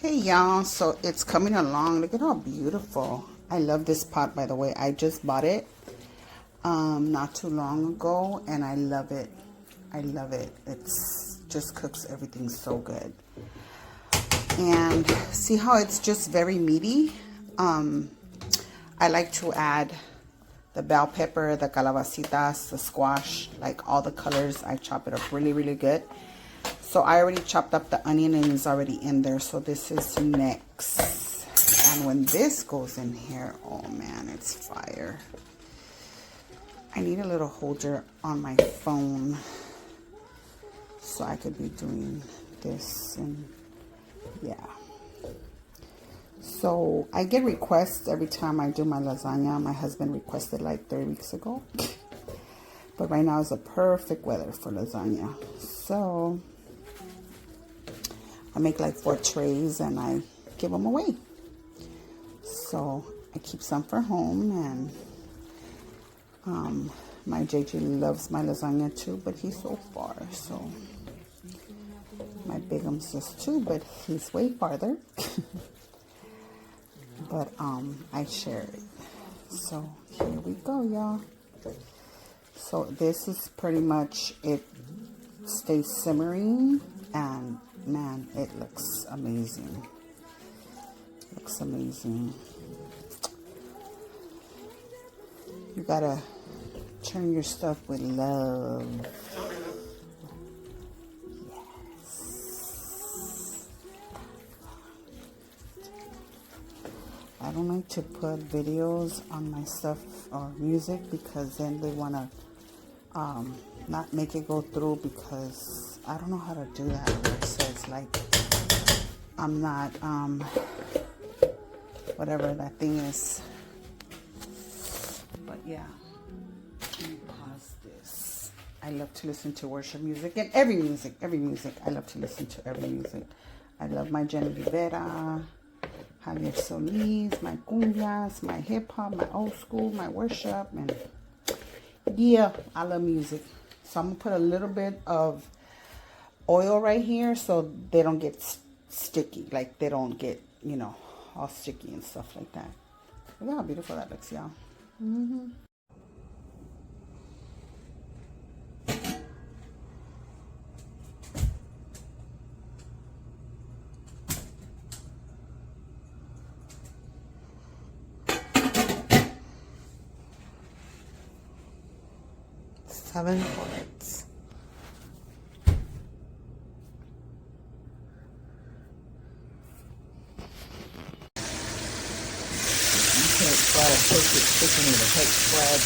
Hey y'all, so it's coming along. Look at how beautiful. I love this pot, by the way. I just bought it not too long ago, and I love it. I love it. It's just cooks everything so good. And see how it's just very meaty? I like to add the bell pepper, the calabacitas, the squash, like all the colors. I chop it up really, really good. So I already chopped up the onion and it's already in there. So this is next. And when this goes in here, oh man, it's fire. I need a little holder on my phone so I could be doing this, and yeah. So I get requests every time I do my lasagna. My husband requested like 3 weeks ago. But right now is a perfect weather for lasagna. So I make like 4 trays and I give them away. So I keep some for home, and my JJ loves my lasagna too, but he's so far. So my Bigum's just 2, but he's way farther. But I share it. So here we go, y'all. So this is pretty much it. Stays simmering, and man, it looks amazing. Looks amazing. You gotta turn your stuff with love. Yes. I don't like to put videos on my stuff or music because then they wanna not make it go through, because I don't know how to do that where it says like I'm not whatever that thing is. But yeah, let me pause this. I love to listen to worship music and every music. I love to listen to every music. I love my Jenny Rivera, Javier Solis, my cumbias, my hip hop, my old school, my worship, and yeah, I love music. So I'm gonna put a little bit of oil right here so they don't get sticky, like they don't get, you know, all sticky and stuff like that. Look how beautiful that looks, y'all. Mm-hmm. Seven bullets. You can't fry a perfect chicken in a HexClad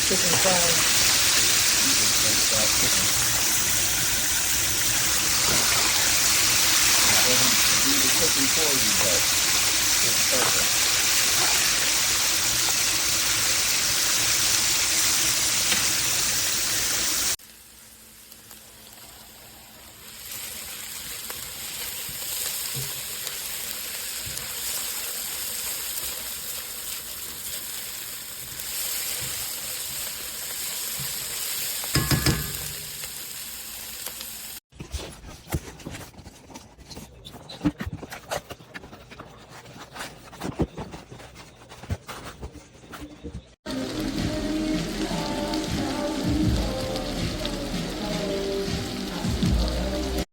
chicken fryer. You just can't fry chicken. It doesn't do the cooking for you, but it's perfect.